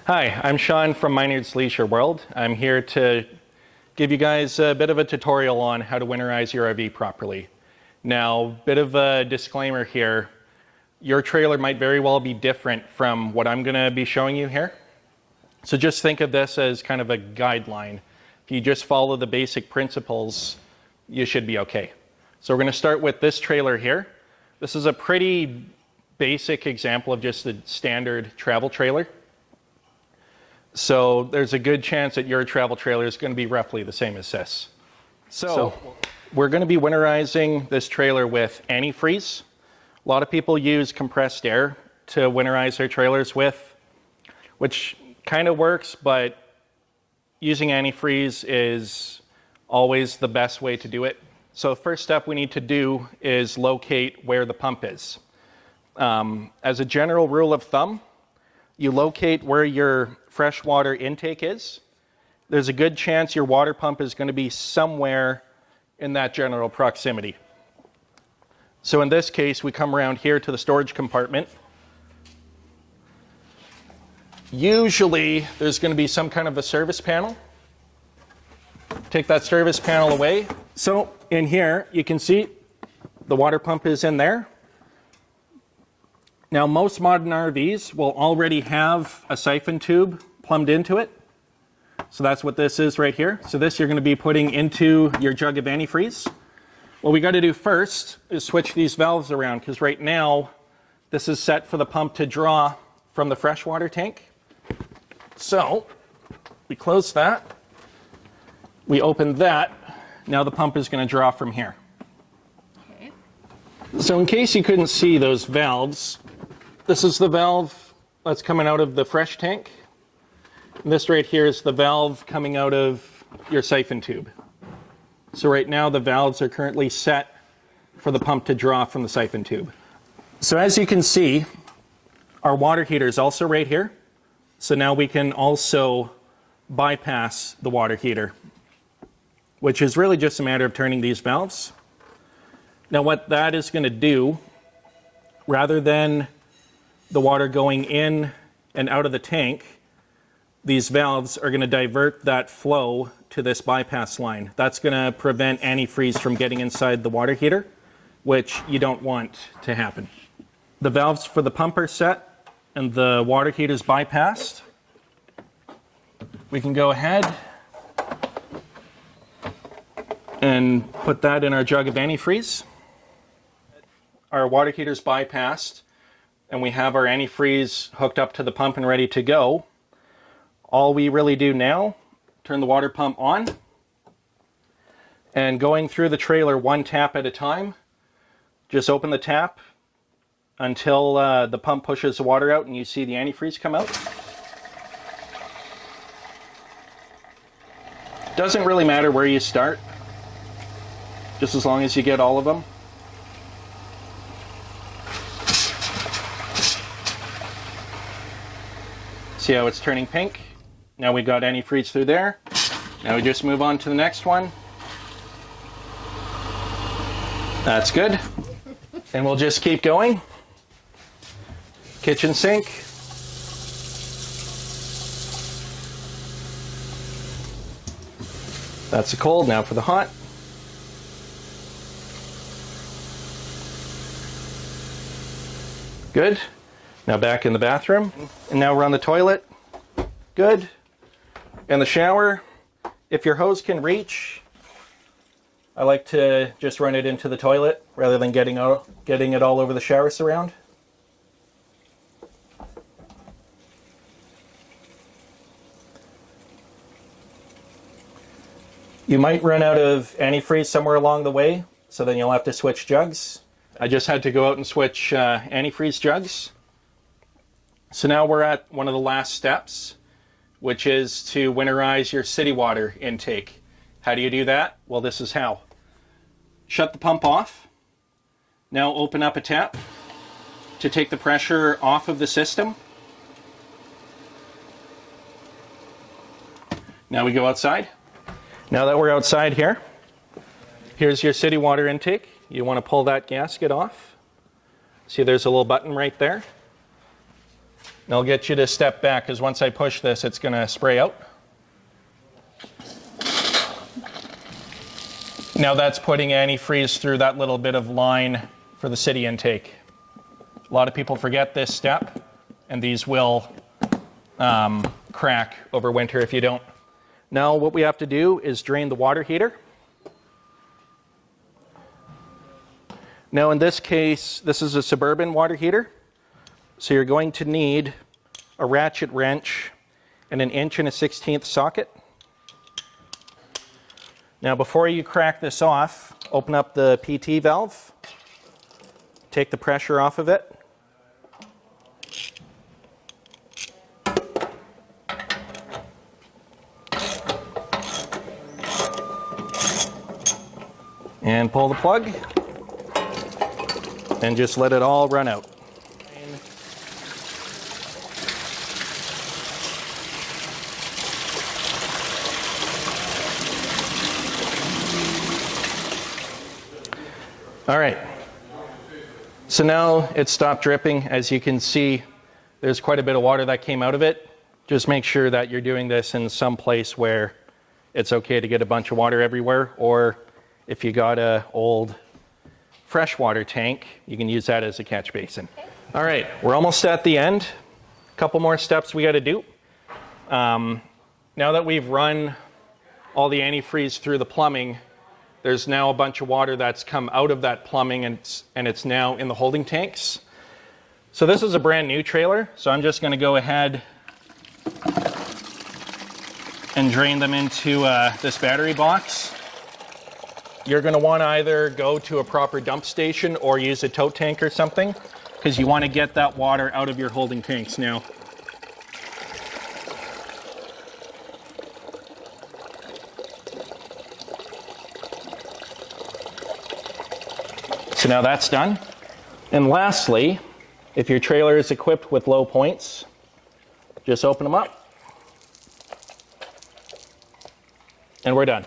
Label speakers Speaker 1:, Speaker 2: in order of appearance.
Speaker 1: Hi, I'm Sean from Minard's Leisure World. I'm here to give you guys a bit of a tutorial on how to winterize your RV properly. Now, bit of a disclaimer here. Your trailer might very well be different from what I'm going to be showing you here. So just think of this as kind of a guideline. If you just follow the basic principles, you should be okay. So we're going to start with this trailer here. This is a pretty basic example of just a standard travel trailer. So there's a good chance that your travel trailer is going to be roughly the same as this. So we're going to be winterizing this trailer with antifreeze. A lot of people use compressed air to winterize their trailers with, which kind of works, but using antifreeze is always the best way to do it. So the first step we need to do is locate where the pump is. As a general rule of thumb, you locate where your freshwater intake is. There's a good chance your water pump is going to be somewhere in that general proximity. So in this case, we come around here to the storage compartment. Usually there's going to be some kind of a service panel. Take that service panel away. So in here, you can see the water pump is in there. Now, most modern RVs will already have a siphon tube plumbed into it. So that's what this is right here. So this you're going to be putting into your jug of antifreeze. What we got to do first is switch these valves around, because right now this is set for the pump to draw from the freshwater tank. So we close that. We open that. Now the pump is going to draw from here. Okay. So in case you couldn't see those valves, this is the valve that's coming out of the fresh tank. And this right here is the valve coming out of your siphon tube. So right now the valves are currently set for the pump to draw from the siphon tube. So as you can see, our water heater is also right here. So now we can also bypass the water heater, which is really just a matter of turning these valves. Now what that is going to do, rather than the water going in and out of the tank, these valves are going to divert that flow to this bypass line. That's going to prevent antifreeze from getting inside the water heater, which you don't want to happen. The valves for the pump are set and the water heater is bypassed. We can go ahead and put that in our jug of antifreeze. Our water heater is bypassed and we have our antifreeze hooked up to the pump and ready to go. All we really do now, turn the water pump on, and going through the trailer one tap at a time, just open the tap until the pump pushes the water out and you see the antifreeze come out. Doesn't really matter where you start, just as long as you get all of them. See how it's turning pink? Now we got antifreeze through there. Now we just move on to the next one. That's good. And we'll just keep going. Kitchen sink. That's the cold, now for the hot. Good. Now back in the bathroom, and now we're on the toilet. Good. And the shower, if your hose can reach, I like to just run it into the toilet rather than getting it all over the shower surround. You might run out of antifreeze somewhere along the way, so then you'll have to switch jugs. I just had to go out and switch antifreeze jugs. So now we're at one of the last steps, which is to winterize your city water intake. How do you do that? Well, this is how. Shut the pump off. Now open up a tap to take the pressure off of the system. Now we go outside. Now that we're outside here, here's your city water intake. You want to pull that gasket off. See, there's a little button right there. And I'll get you to step back because once I push this, it's going to spray out. Now that's putting antifreeze through that little bit of line for the city intake. A lot of people forget this step, and these will crack over winter if you don't. Now what we have to do is drain the water heater. Now in this case, this is a Suburban water heater. So you're going to need a ratchet wrench and an 1 1/16 socket. Now before you crack this off, open up the PT valve, take the pressure off of it. And pull the plug and just let it all run out. All right, so now it's stopped dripping. As you can see, there's quite a bit of water that came out of it. Just make sure that you're doing this in some place where it's okay to get a bunch of water everywhere, or if you got an old freshwater tank, you can use that as a catch basin. Okay. All right, we're almost at the end. A couple more steps we got to do. Now that we've run all the antifreeze through the plumbing, there's now a bunch of water that's come out of that plumbing and it's now in the holding tanks. So this is a brand new trailer, so I'm just going to go ahead and drain them into this battery box. You're going to want to either go to a proper dump station or use a tote tank or something, because you want to get that water out of your holding tanks now. So now that's done. And lastly, if your trailer is equipped with low points, just open them up and we're done.